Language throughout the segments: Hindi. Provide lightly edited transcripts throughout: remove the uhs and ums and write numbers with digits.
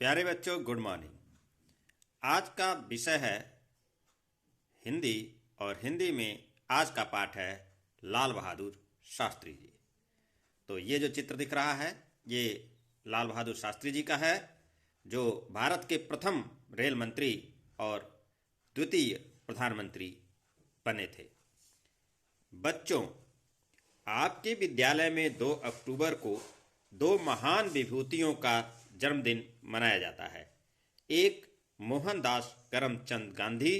प्यारे बच्चों, गुड मॉर्निंग। आज का विषय है हिंदी और हिंदी में आज का पाठ है लाल बहादुर शास्त्री जी। तो ये जो चित्र दिख रहा है ये लाल बहादुर शास्त्री जी का है, जो भारत के प्रथम रेल मंत्री और द्वितीय प्रधानमंत्री बने थे। बच्चों, आपके विद्यालय में 2 अक्टूबर को 2 महान विभूतियों का जन्मदिन मनाया जाता है। एक मोहनदास करमचंद गांधी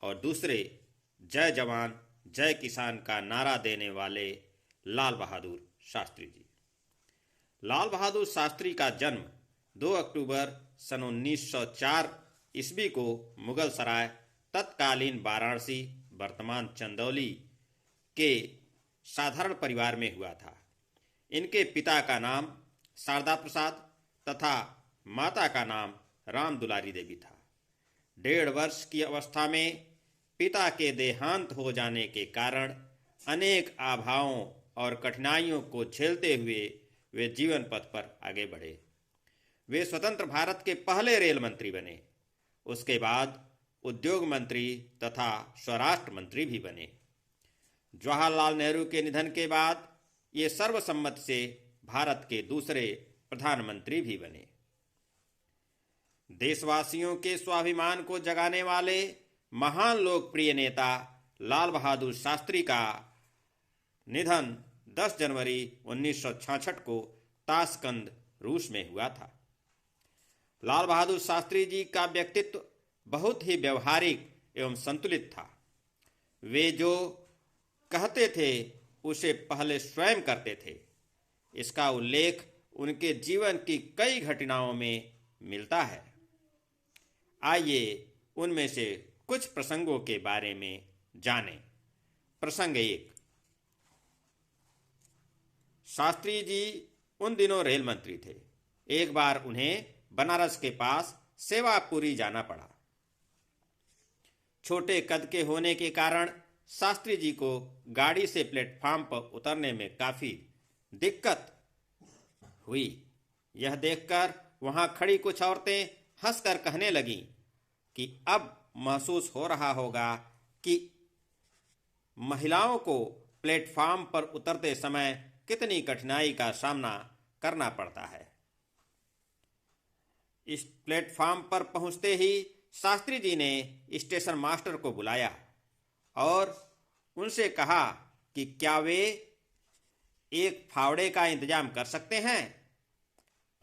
और दूसरे जय जवान जय किसान का नारा देने वाले लाल बहादुर शास्त्री जी। लाल बहादुर शास्त्री का जन्म 2 अक्टूबर सन 1904 ईस्वी को मुगल सराय तत्कालीन वाराणसी वर्तमान चंदौली के साधारण परिवार में हुआ था। इनके पिता का नाम शारदा प्रसाद तथा माता का नाम राम दुलारी देवी था। 1.5 वर्ष की अवस्था में पिता के देहांत हो जाने के कारण अनेक आभाओं और कठिनाइयों को झेलते हुए वे जीवन पथ पर आगे बढ़े। वे स्वतंत्र भारत के पहले रेल मंत्री बने। उसके बाद उद्योग मंत्री तथा स्वराष्ट्र मंत्री भी बने। जवाहरलाल नेहरू के निधन के बाद ये सर्वसम्मति से भारत के दूसरे प्रधानमंत्री भी बने। देशवासियों के स्वाभिमान को जगाने वाले महान लोकप्रिय नेता लाल बहादुर शास्त्री का निधन 10 जनवरी 1966 को ताशकंद, रूस में हुआ था। लाल बहादुर शास्त्री जी का व्यक्तित्व बहुत ही व्यवहारिक एवं संतुलित था। वे जो कहते थे उसे पहले स्वयं करते थे। इसका उल्लेख उनके जीवन की कई घटनाओं में मिलता है। आइए उनमें से कुछ प्रसंगों के बारे में जानें। प्रसंग 1। शास्त्री जी उन दिनों रेल मंत्री थे। एक बार उन्हें बनारस के पास सेवापुरी जाना पड़ा। छोटे कद के होने के कारण शास्त्री जी को गाड़ी से प्लेटफार्म पर उतरने में काफ़ी दिक्कत हुई। यह देखकर वहां खड़ी कुछ औरतें हंसकर कहने लगीं कि अब महसूस हो रहा होगा कि महिलाओं को प्लेटफार्म पर उतरते समय कितनी कठिनाई का सामना करना पड़ता है। इस प्लेटफार्म पर पहुंचते ही शास्त्री जी ने स्टेशन मास्टर को बुलाया और उनसे कहा कि क्या वे एक फावड़े का इंतजाम कर सकते हैं।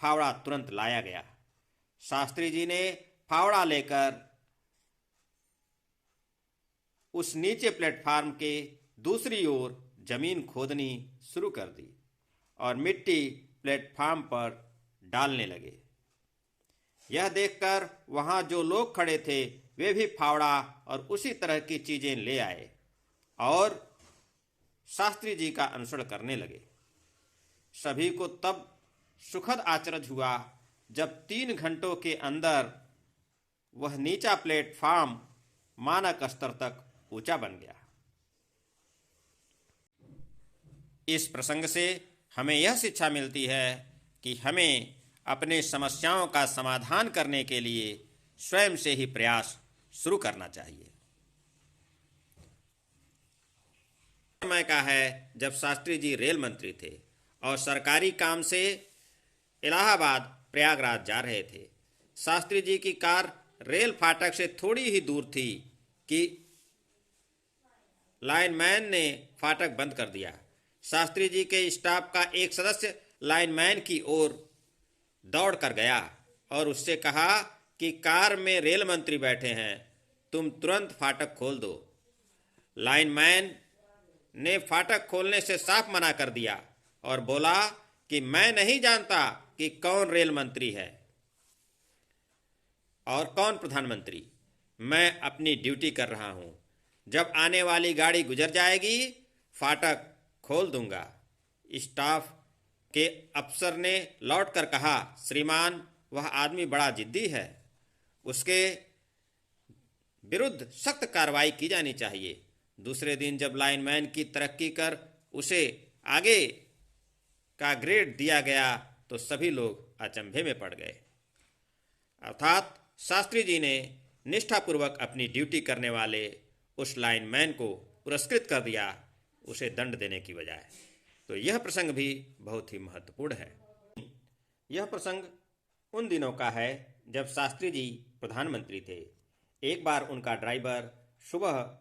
फावड़ा तुरंत लाया गया। शास्त्री जी ने फावड़ा लेकर उस नीचे प्लेटफार्म के दूसरी ओर जमीन खोदनी शुरू कर दी और मिट्टी प्लेटफार्म पर डालने लगे। यह देखकर वहां जो लोग खड़े थे वे भी फावड़ा और उसी तरह की चीजें ले आए और शास्त्री जी का अनुसरण करने लगे। सभी को तब सुखद आश्चर्य हुआ जब 3 घंटों के अंदर वह नीचा प्लेटफार्म मानक स्तर तक ऊंचा बन गया। इस प्रसंग से हमें यह शिक्षा मिलती है कि हमें अपने समस्याओं का समाधान करने के लिए स्वयं से ही प्रयास शुरू करना चाहिए। समय का है जब शास्त्री जी रेल मंत्री थे और सरकारी काम से इलाहाबाद प्रयागराज जा रहे थे। शास्त्री जी की कार रेल फाटक से थोड़ी ही दूर थी कि लाइनमैन ने फाटक बंद कर दिया। शास्त्री जी के स्टाफ का एक सदस्य लाइनमैन की ओर दौड़ कर गया और उससे कहा कि कार में रेल मंत्री बैठे हैं, तुम तुरंत फाटक खोल दो। लाइनमैन ने फाटक खोलने से साफ मना कर दिया और बोला कि मैं नहीं जानता कि कौन रेल मंत्री है और कौन प्रधानमंत्री। मैं अपनी ड्यूटी कर रहा हूं। जब आने वाली गाड़ी गुजर जाएगी फाटक खोल दूंगा। स्टाफ के अफसर ने लौटकर कहा, श्रीमान, वह आदमी बड़ा जिद्दी है, उसके विरुद्ध सख्त कार्रवाई की जानी चाहिए। दूसरे दिन जब लाइनमैन की तरक्की कर उसे आगे का ग्रेड दिया गया तो सभी लोग अचंभे में पड़ गए। अर्थात शास्त्री जी ने निष्ठापूर्वक अपनी ड्यूटी करने वाले उस लाइनमैन को पुरस्कृत कर दिया, उसे दंड देने की बजाय। तो यह प्रसंग भी बहुत ही महत्वपूर्ण है। यह प्रसंग उन दिनों का है जब शास्त्री जी प्रधानमंत्री थे। एक बार उनका ड्राइवर सुबह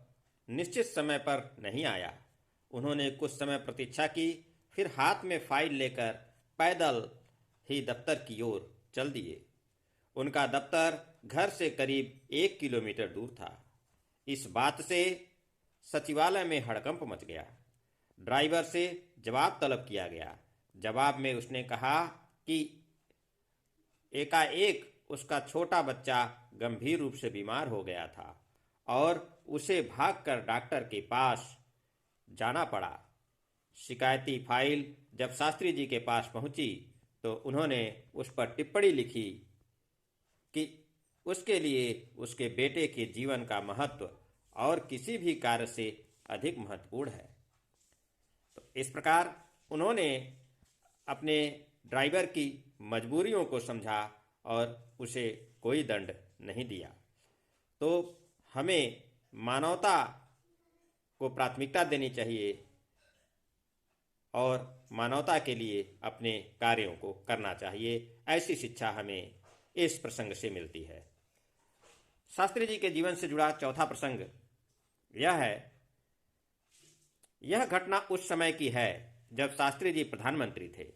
निश्चित समय पर नहीं आया। उन्होंने कुछ समय प्रतीक्षा की, फिर हाथ में फाइल लेकर पैदल ही दफ्तर की ओर चल दिए। उनका दफ्तर घर से करीब 1 किलोमीटर दूर था। इस बात से सचिवालय में हड़कंप मच गया। ड्राइवर से जवाब तलब किया गया। जवाब में उसने कहा कि एकाएक उसका छोटा बच्चा गंभीर रूप से बीमार हो गया था और उसे भागकर डॉक्टर के पास जाना पड़ा। शिकायती फाइल जब शास्त्री जी के पास पहुंची तो उन्होंने उस पर टिप्पणी लिखी कि उसके लिए उसके बेटे के जीवन का महत्व और किसी भी कार्य से अधिक महत्वपूर्ण है। तो इस प्रकार उन्होंने अपने ड्राइवर की मजबूरियों को समझा और उसे कोई दंड नहीं दिया। तो हमें मानवता को प्राथमिकता देनी चाहिए और मानवता के लिए अपने कार्यों को करना चाहिए। ऐसी शिक्षा हमें इस प्रसंग से मिलती है। शास्त्री जी के जीवन से जुड़ा चौथा प्रसंग यह है। यह घटना उस समय की है जब शास्त्री जी प्रधानमंत्री थे।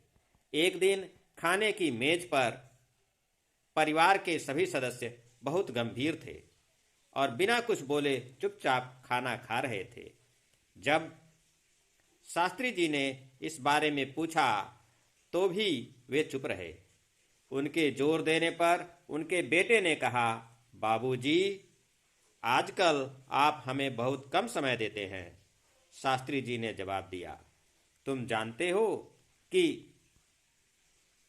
एक दिन खाने की मेज पर परिवार के सभी सदस्य बहुत गंभीर थे और बिना कुछ बोले चुपचाप खाना खा रहे थे। जब शास्त्री जी ने इस बारे में पूछा तो भी वे चुप रहे। उनके जोर देने पर उनके बेटे ने कहा, बाबूजी, आजकल आप हमें बहुत कम समय देते हैं। शास्त्री जी ने जवाब दिया, तुम जानते हो कि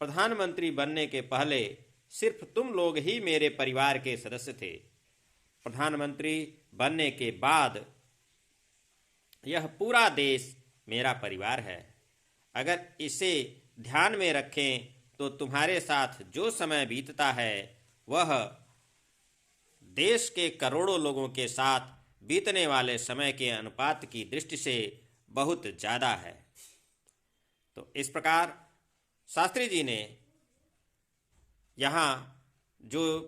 प्रधानमंत्री बनने के पहले सिर्फ तुम लोग ही मेरे परिवार के सदस्य थे। प्रधानमंत्री बनने के बाद यह पूरा देश मेरा परिवार है। अगर इसे ध्यान में रखें तो तुम्हारे साथ जो समय बीतता है वह देश के करोड़ों लोगों के साथ बीतने वाले समय के अनुपात की दृष्टि से बहुत ज़्यादा है। तो इस प्रकार शास्त्री जी ने यहाँ जो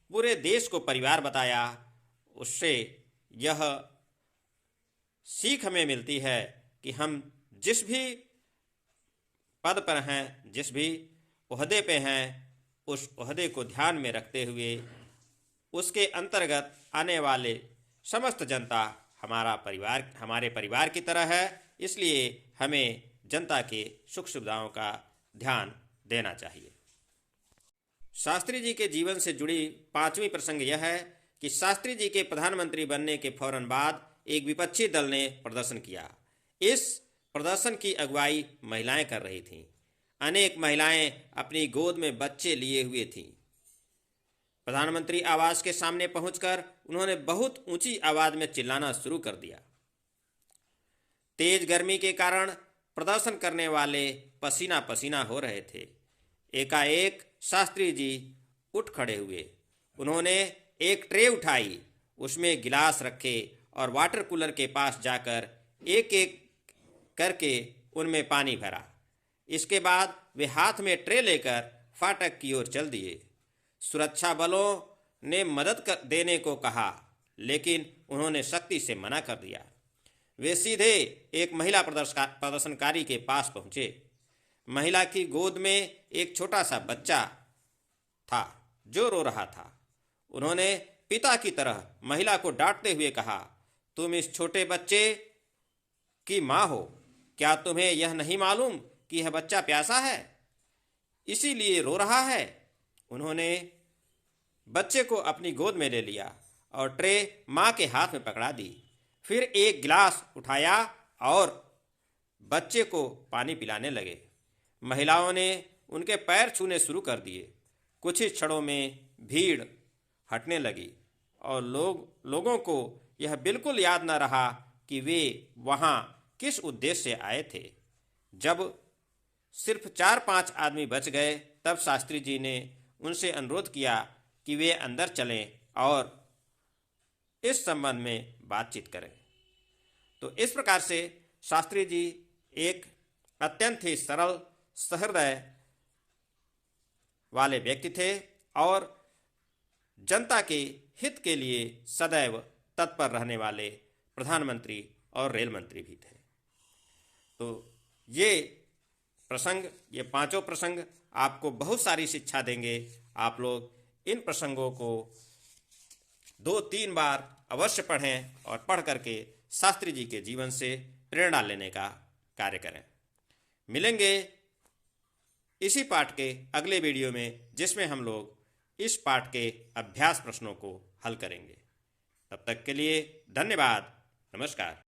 पूरे देश को परिवार बताया, उससे यह सीख हमें मिलती है कि हम जिस भी पद पर हैं, जिस भी ओहदे पे हैं, उस ओहदे को ध्यान में रखते हुए उसके अंतर्गत आने वाले समस्त जनता हमारे परिवार की तरह है। इसलिए हमें जनता के सुख सुविधाओं का ध्यान देना चाहिए। शास्त्री जी के जीवन से जुड़ी पांचवी प्रसंग यह है कि शास्त्री जी के प्रधानमंत्री बनने के फौरन बाद एक विपक्षी दल ने प्रदर्शन किया। इस प्रदर्शन की अगुवाई महिलाएं कर रही थीं। अनेक महिलाएं अपनी गोद में बच्चे लिए हुए थीं। प्रधानमंत्री आवास के सामने पहुंचकर उन्होंने बहुत ऊंची आवाज में चिल्लाना शुरू कर दिया। तेज गर्मी के कारण प्रदर्शन करने वाले पसीना पसीना हो रहे थे। एकाएक शास्त्री जी उठ खड़े हुए। उन्होंने एक ट्रे उठाई, उसमें गिलास रखे और वाटर कूलर के पास जाकर एक एक करके उनमें पानी भरा। इसके बाद वे हाथ में ट्रे लेकर फाटक की ओर चल दिए। सुरक्षा बलों ने मदद देने को कहा, लेकिन उन्होंने सख्ती से मना कर दिया। वे सीधे एक महिला प्रदर्शनकारी के पास पहुंचे। महिला की गोद में एक छोटा सा बच्चा था जो रो रहा था। उन्होंने पिता की तरह महिला को डांटते हुए कहा, तुम इस छोटे बच्चे की माँ हो, क्या तुम्हें यह नहीं मालूम कि यह बच्चा प्यासा है, इसीलिए रो रहा है। उन्होंने बच्चे को अपनी गोद में ले लिया और ट्रे माँ के हाथ में पकड़ा दी। फिर एक गिलास उठाया और बच्चे को पानी पिलाने लगे। महिलाओं ने उनके पैर छूने शुरू कर दिए। कुछ ही क्षणों में भीड़ हटने लगी और लोगों को यह बिल्कुल याद न रहा कि वे वहाँ किस उद्देश्य से आए थे। जब सिर्फ 4-5 आदमी बच गए, तब शास्त्री जी ने उनसे अनुरोध किया कि वे अंदर चलें और इस संबंध में बातचीत करें। तो इस प्रकार से शास्त्री जी एक अत्यंत ही सरल सहृदय वाले व्यक्ति थे और जनता के हित के लिए सदैव तत्पर रहने वाले प्रधानमंत्री और रेल मंत्री भी थे। तो ये प्रसंग, ये पांचों प्रसंग आपको बहुत सारी शिक्षा देंगे। आप लोग इन प्रसंगों को 2-3 बार अवश्य पढ़ें और पढ़ करके शास्त्री जी के जीवन से प्रेरणा लेने का कार्य करें। मिलेंगे इसी पाठ के अगले वीडियो में, जिसमें हम लोग इस पाठ के अभ्यास प्रश्नों को हल करेंगे। तब तक के लिए धन्यवाद। नमस्कार।